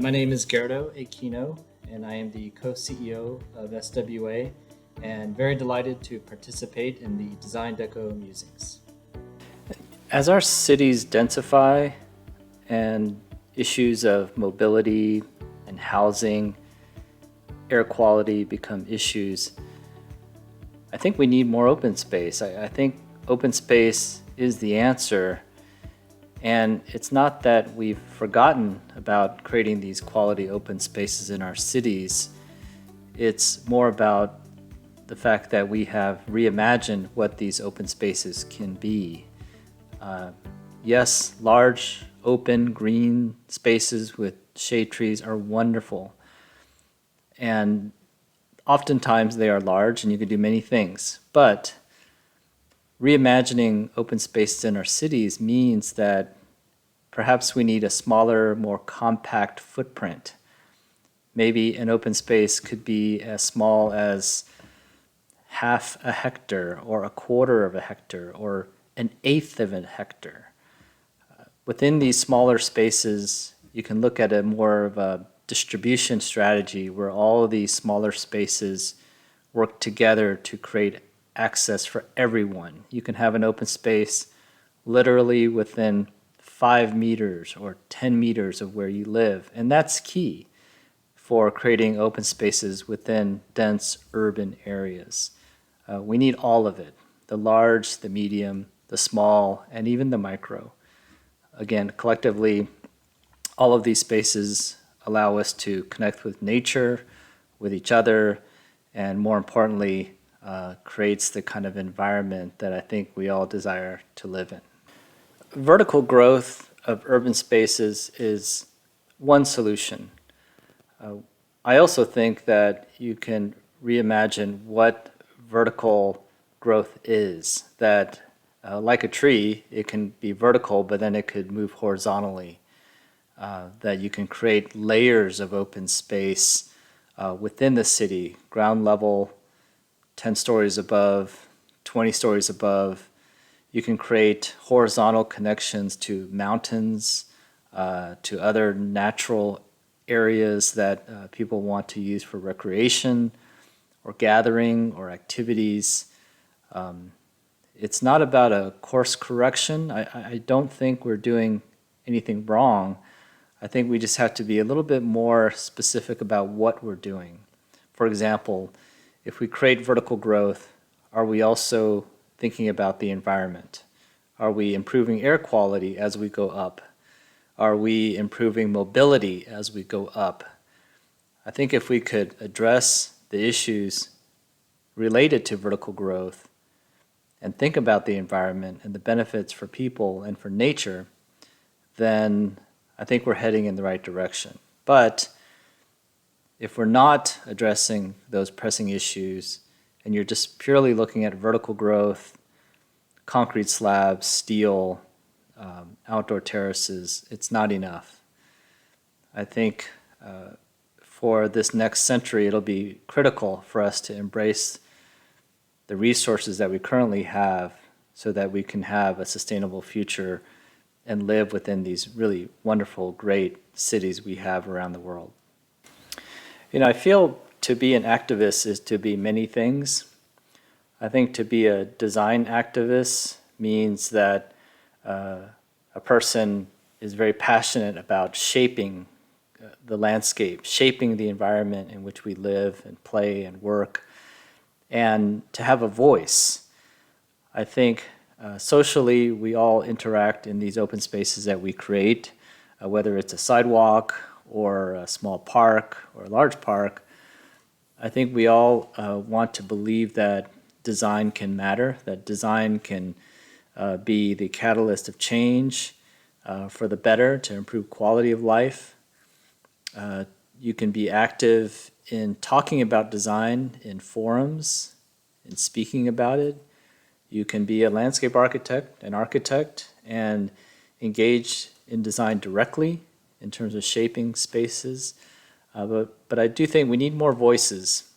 My name is Gerdo Aquino, and I am the co-CEO of SWA, and very delighted to participate in the Design Dekko Musings. As our cities densify and issues of mobility and housing, air quality become issues, I think we need more open space. I think open space is the answer. And it's not that we've forgotten about creating these quality open spaces in our cities. It's more about the fact that we have reimagined what these open spaces can be. Yes, large, open, green spaces with shade trees are wonderful. And oftentimes they are large and you can do many things. But reimagining open spaces in our cities means that perhaps we need a smaller, more compact footprint. Maybe an open space could be as small as half a hectare or a quarter of a hectare or an eighth of a hectare. Within these smaller spaces, you can look at a more of a distribution strategy where all of these smaller spaces work together to create access for everyone. You can have an open space literally within 5 meters or 10 meters of where you live, and that's key for creating open spaces within dense urban areas. We need all of it, the large, the medium, the small, and even the micro. Again, collectively, all of these spaces allow us to connect with nature, with each other, and more importantly, creates the kind of environment that I think we all desire to live in. Vertical growth of urban spaces is one solution. I also think that you can reimagine what vertical growth is, that like a tree, it can be vertical, but then it could move horizontally. That you can create layers of open space within the city, ground level, 10 stories above, 20 stories above. You can create horizontal connections to mountains, to other natural areas that people want to use for recreation or gathering or activities. It's not about a course correction. I don't think we're doing anything wrong. I think we just have to be a little bit more specific about what we're doing. For example, if we create vertical growth, are we also thinking about the environment? Are we improving air quality as we go up? Are we improving mobility as we go up? I think if we could address the issues related to vertical growth and think about the environment and the benefits for people and for nature, then I think we're heading in the right direction. But if we're not addressing those pressing issues and you're just purely looking at vertical growth, concrete slabs, steel, outdoor terraces, it's not enough. I think for this next century, it'll be critical for us to embrace the resources that we currently have so that we can have a sustainable future and live within these really wonderful, great cities we have around the world. You know, I feel to be an activist is to be many things. I think to be a design activist means that a person is very passionate about shaping the landscape, shaping the environment in which we live and play and work, and to have a voice. I think socially we all interact in these open spaces that we create, whether it's a sidewalk or a small park or a large park. I think we all want to believe that design can matter, that design can be the catalyst of change for the better, to improve quality of life. You can be active in talking about design in forums, in speaking about it. You can be a landscape architect, an architect, and engage in design directly in terms of shaping spaces. But I do think we need more voices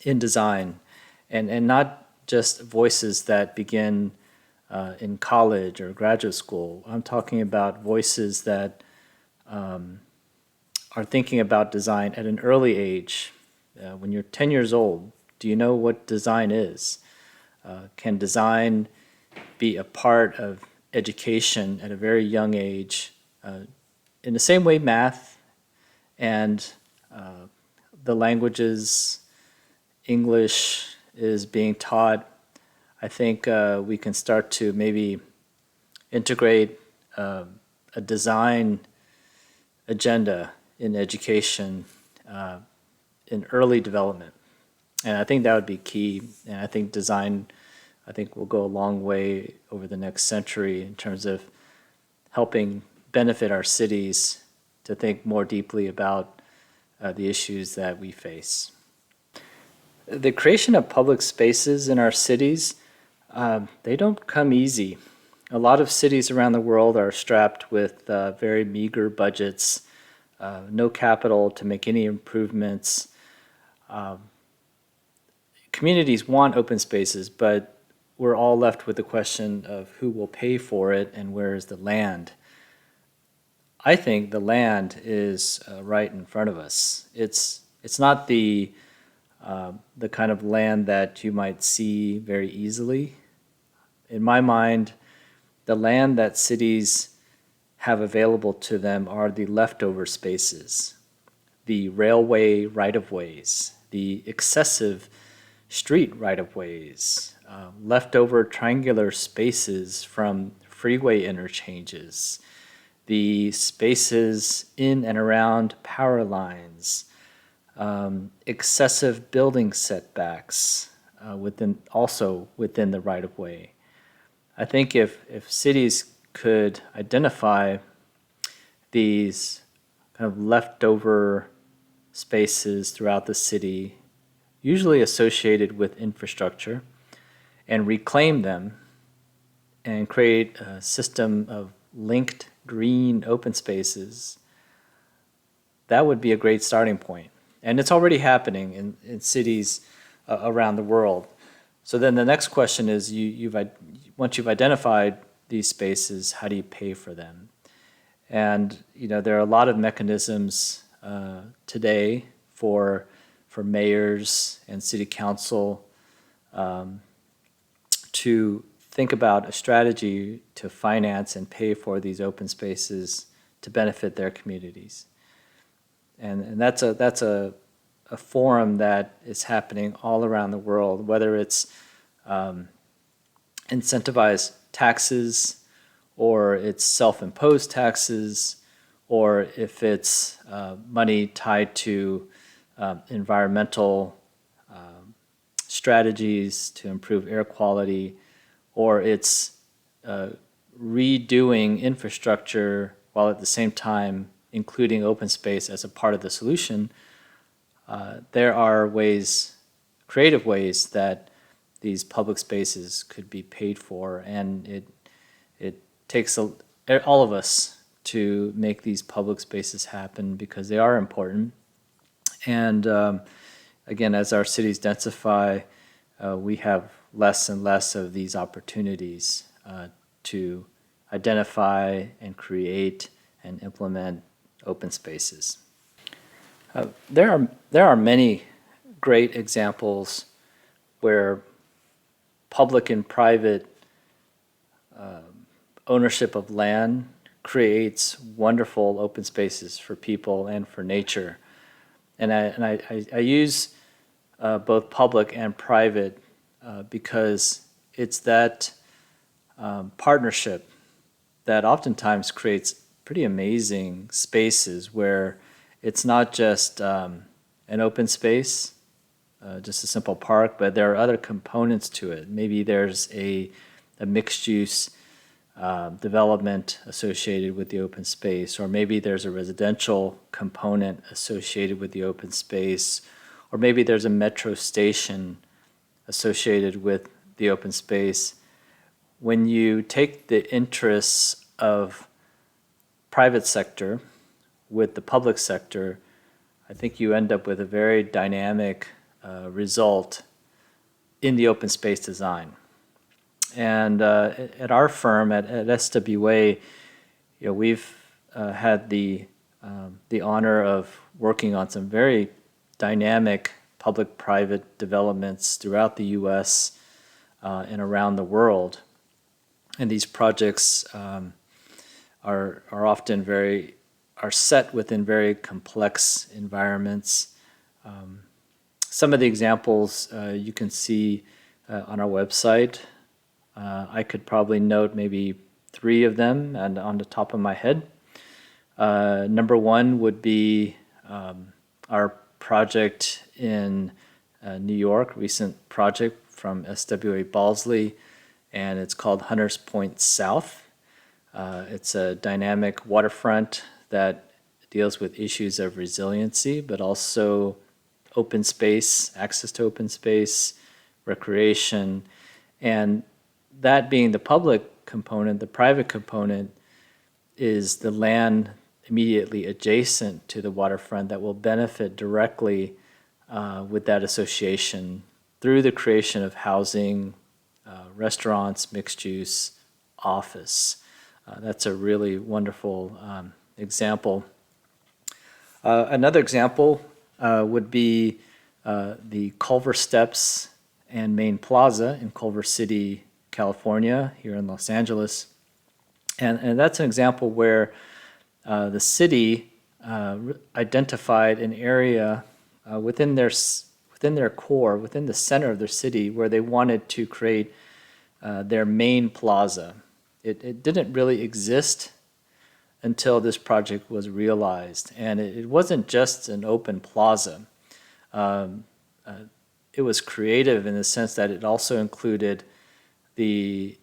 in design, and not just voices that begin in college or graduate school. I'm talking about voices that are thinking about design at an early age, when you're 10 years old, do you know what design is? Can design be a part of education at a very young age? In the same way math and the languages, English is being taught, I think we can start to maybe integrate a design agenda in education in early development. And I think that would be key. And I think design, will go a long way over the next century in terms of helping benefit our cities to think more deeply about the issues that we face. The creation of public spaces in our cities, they don't come easy. A lot of cities around the world are strapped with very meager budgets, no capital to make any improvements. Communities want open spaces, but we're all left with the question of who will pay for it and where is the land. I think the land is right in front of us. It's not the kind of land that you might see very easily. In my mind, the land that cities have available to them are the leftover spaces, the railway right-of-ways, the excessive street right-of-ways, leftover triangular spaces from freeway interchanges, the spaces in and around power lines, excessive building setbacks also within the right-of-way. I think if cities could identify these kind of leftover spaces throughout the city, usually associated with infrastructure, and reclaim them and create a system of linked green open spaces, that would be a great starting point. And it's already happening in cities around the world. So then the next question is, once you've identified these spaces, how do you pay for them? And there are a lot of mechanisms today for mayors and city council to think about a strategy to finance and pay for these open spaces to benefit their communities. And that's a forum that is happening all around the world, whether it's incentivized taxes, or it's self-imposed taxes, or if it's money tied to environmental strategies to improve air quality, or it's redoing infrastructure while at the same time including open space as a part of the solution. There are creative ways that these public spaces could be paid for, and it takes all of us to make these public spaces happen because they are important. And again, as our cities densify, we have less and less of these opportunities to identify and create and implement open spaces. There are many great examples where public and private ownership of land creates wonderful open spaces for people and for nature. And I use both public and private because it's that partnership that oftentimes creates pretty amazing spaces where it's not just an open space, just a simple park, but there are other components to it. Maybe there's a mixed-use development associated with the open space, or maybe there's a residential component associated with the open space, or maybe there's a metro station associated with the open space. When you take the interests of private sector with the public sector, I think you end up with a very dynamic result in the open space design. And at our firm, at SWA, we've had the the honor of working on some very dynamic public-private developments throughout the U.S. And around the world. And these projects are often are set within very complex environments. Some of the examples you can see on our website. I could probably note maybe 3 of them and on the top of my head. Number 1 would be our project in New York, recent project from SWA Balsley, and it's called Hunters Point South. It's a dynamic waterfront that deals with issues of resiliency, but also open space, access to open space, recreation, and that being the public component. The private component is the land immediately adjacent to the waterfront that will benefit directly with that association through the creation of housing, restaurants, mixed use, office. That's a really wonderful example. Another example would be the Culver Steps and Main Plaza in Culver City, California, here in Los Angeles. And that's an example where the city identified an area within their core, within the center of their city, where they wanted to create their main plaza. It didn't really exist until this project was realized. And it wasn't just an open plaza. It was creative in the sense that it also included the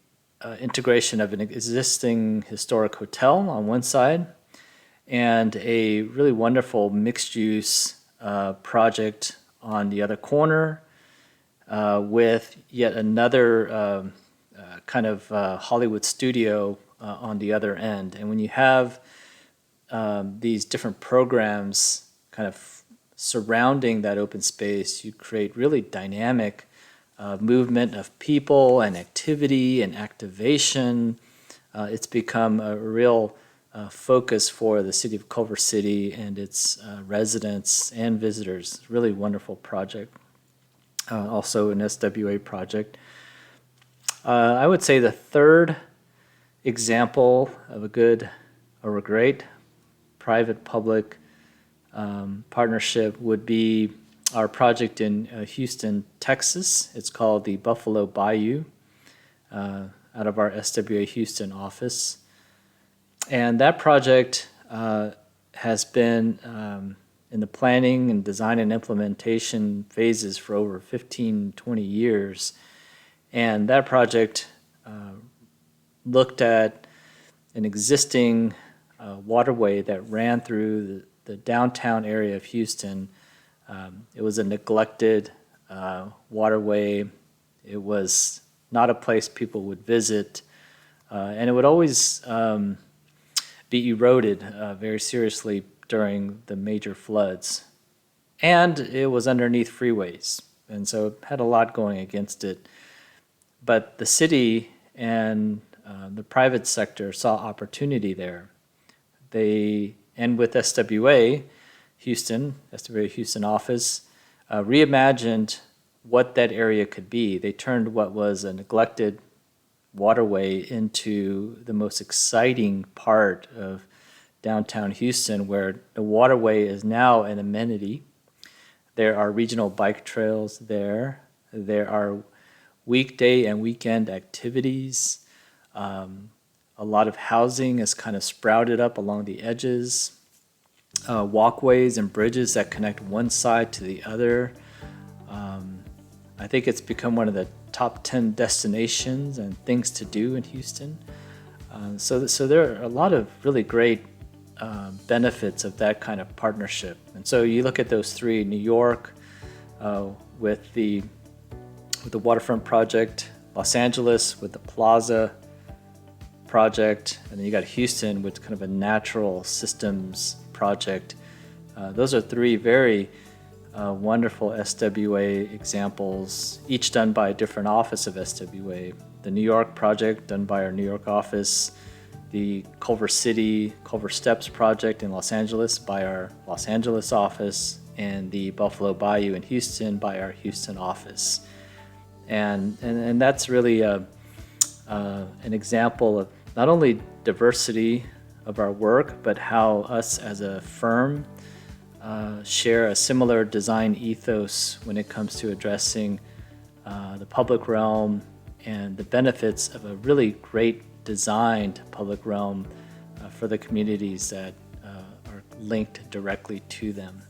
integration of an existing historic hotel on one side and a really wonderful mixed-use project on the other corner with yet another kind of Hollywood studio on the other end. And when you have these different programs kind of surrounding that open space, you create really dynamic movement of people and activity and activation. It's become a real focus for the city of Culver City and its residents and visitors. Really wonderful project. Also an SWA project. I would say the third example of a good or a great private-public partnership would be our project in Houston, Texas. It's called the Buffalo Bayou out of our SWA Houston office. And that project has been in the planning and design and implementation phases for over 15, 20 years. And that project looked at an existing waterway that ran through the downtown area of Houston. It was a neglected waterway. It was not a place people would visit. And it would always be eroded very seriously during the major floods. And it was underneath freeways. And so it had a lot going against it. But the city and the private sector saw opportunity there. And with SWA Houston office, reimagined what that area could be. They turned what was a neglected waterway into the most exciting part of downtown Houston, where the waterway is now an amenity. There are regional bike trails there. There are weekday and weekend activities. A lot of housing is kind of sprouted up along the edges. Walkways and bridges that connect one side to the other. I think it's become one of the top 10 destinations and things to do in Houston. So there are a lot of really great benefits of that kind of partnership. And so you look at those 3, New York with the waterfront project, Los Angeles with the Plaza project, and then you got Houston with kind of a natural systems project. Those are 3 very wonderful SWA examples, each done by a different office of SWA. The New York project done by our New York office, the Culver Steps project in Los Angeles by our Los Angeles office, and the Buffalo Bayou in Houston by our Houston office. And that's really an example of not only diversity of our work, but how us as a firm share a similar design ethos when it comes to addressing the public realm and the benefits of a really great designed public realm for the communities that are linked directly to them.